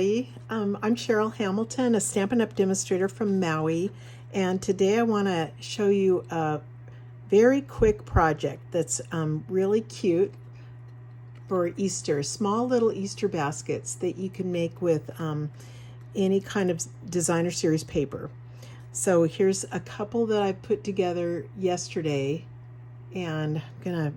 everybody. I'm Cheryl Hamilton, a Stampin' Up! Demonstrator from Maui, and today I want to show you a very quick project that's really cute for Easter. Small little Easter baskets that you can make with any kind of designer series paper. So here's a couple that I put together yesterday, and I'm gonna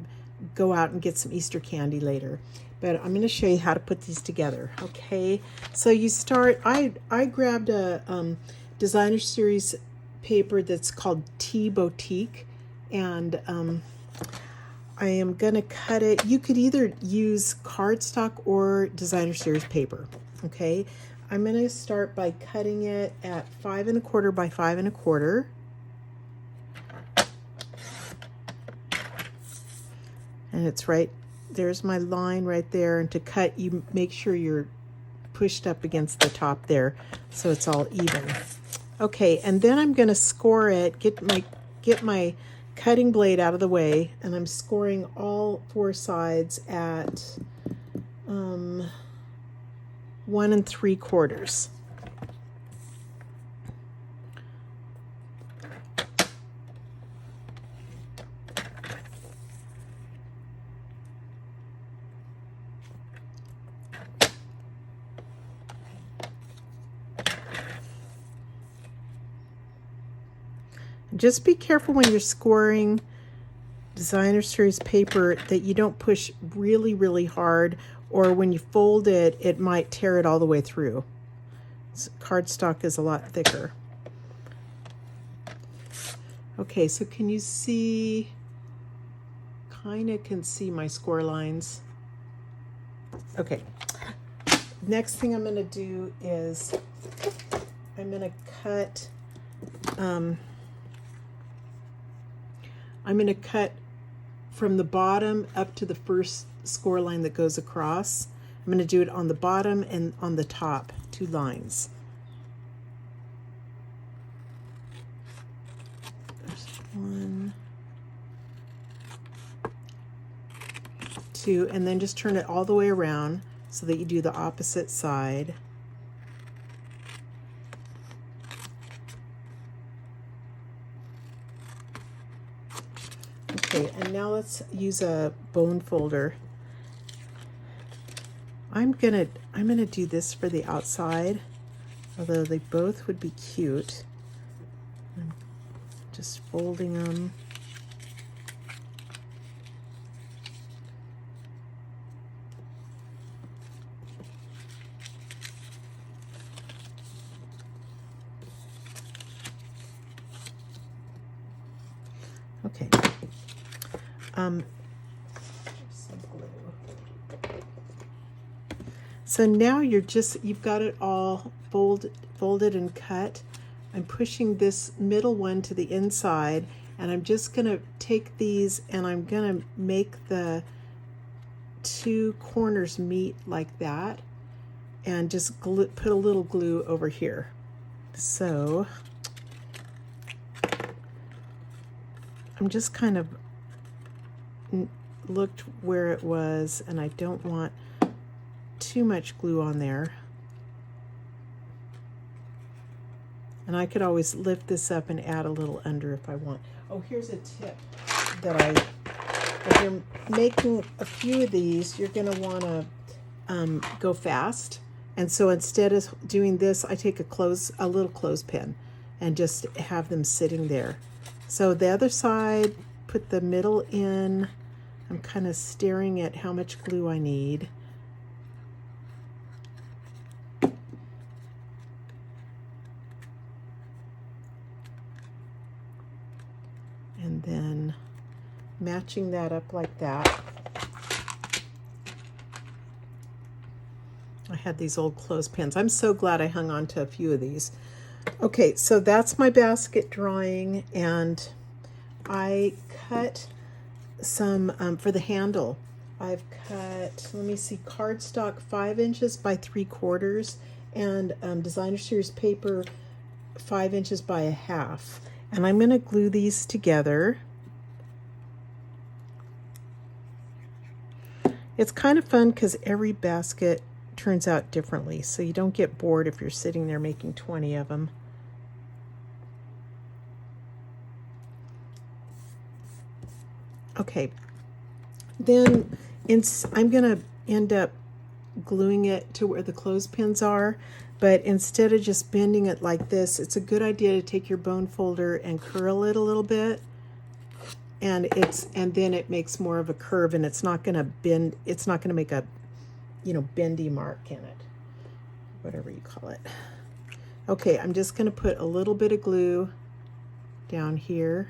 go out and get some Easter candy later. But I'm going to show you how to put these together. Okay, so you start, I grabbed a designer series paper that's called Tea Boutique, and I am going to cut it. You could either use cardstock or designer series paper. Okay, I'm going to start by cutting it at 5 1/4 by 5 1/4. And it's right, there's my line right there. And to cut, you make sure you're pushed up against the top there so it's all even. Okay, and then I'm going to score it, get my cutting blade out of the way, and I'm scoring all 4 sides at 1 3/4. Just be careful when you're scoring designer series paper that you don't push really, really hard, or when you fold it, it might tear it all the way through. Cardstock is a lot thicker. Okay, so can you see, kind of can see my score lines. Okay, next thing I'm going to do is I'm going to cut from the bottom up to the first score line that goes across. I'm going to do it on the bottom and on the top, 2 lines. There's 1, 2, and then just turn it all the way around so that you do the opposite side. Okay, and now let's use a bone folder. I'm gonna do this for the outside, although they both would be cute. I'm just folding them. Okay. So now you've got it all folded and cut. I'm pushing this middle one to the inside, and I'm just gonna take these and I'm gonna make the 2 corners meet like that, and just put a little glue over here. So I'm just kind of looked where it was, and I don't want too much glue on there. And I could always lift this up and add a little under if I want. Oh, here's a tip that if you're making a few of these, you're going to want to go fast. And so instead of doing this, I take a little clothespin and just have them sitting there. So the other side, put the middle in. I'm kind of staring at how much glue I need. And then matching that up like that. I had these old clothespins. I'm so glad I hung on to a few of these. Okay, so that's my basket drawing, and I cut some for the handle. I've cut, let me see, cardstock 5 inches by 3/4, and designer series paper 5 inches by 1/2. And I'm going to glue these together. It's kind of fun because every basket turns out differently, so you don't get bored if you're sitting there making 20 of them. Okay, then I'm going to end up gluing it to where the clothespins are, but instead of just bending it like this, it's a good idea to take your bone folder and curl it a little bit, and then it makes more of a curve, and it's not going to bend, it's not going to make a, you know, bendy mark in it, whatever you call it. Okay, I'm just going to put a little bit of glue down here,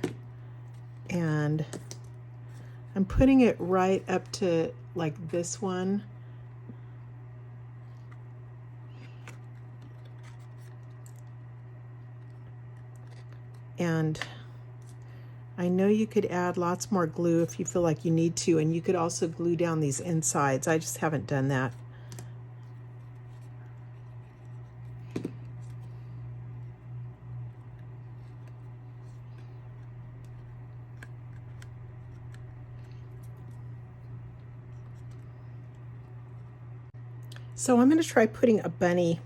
and I'm putting it right up to like this one. And I know you could add lots more glue if you feel like you need to, and you could also glue down these insides. I just haven't done that. So I'm going to try putting a bunny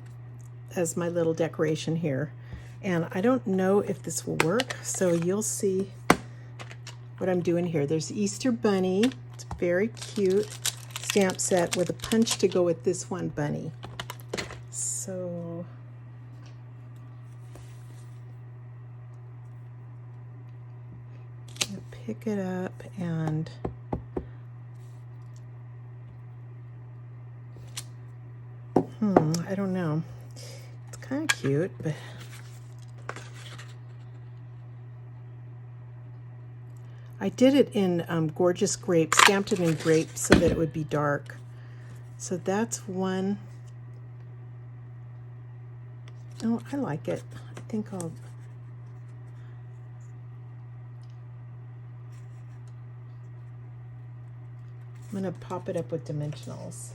as my little decoration here. And I don't know if this will work, so you'll see what I'm doing here. There's the Easter bunny. It's a very cute stamp set with a punch to go with this one bunny. So I'm gonna pick it up and I don't know. It's kind of cute, but I did it in Gorgeous Grape, stamped it in grape so that it would be dark. So that's one. Oh, I like it. I think I'm gonna pop it up with dimensionals.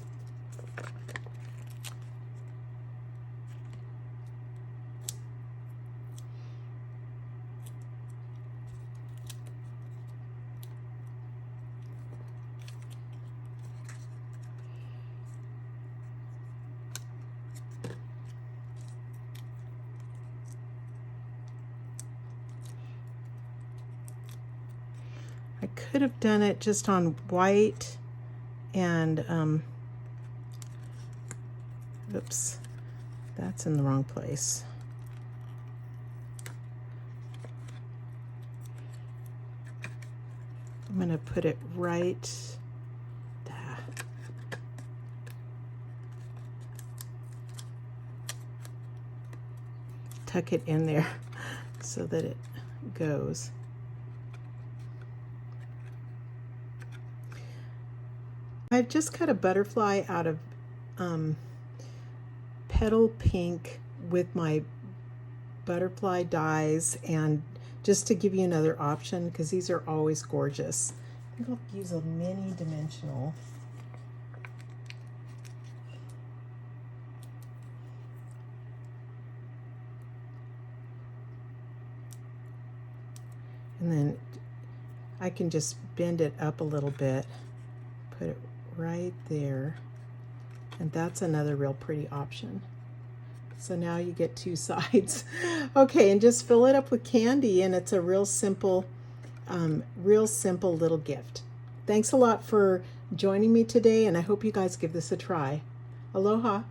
I could have done it just on white and, oops, that's in the wrong place. I'm going to put it right there. Tuck it in there so that it goes. I've just cut a butterfly out of Petal Pink with my butterfly dies, and just to give you another option, because these are always gorgeous. I think I'll use a mini dimensional. And then I can just bend it up a little bit, put it right there, and that's another real pretty option. So now you get two sides. Okay, and just fill it up with candy, and it's a real simple little gift. Thanks a lot for joining me today, and I hope you guys give this a try. Aloha.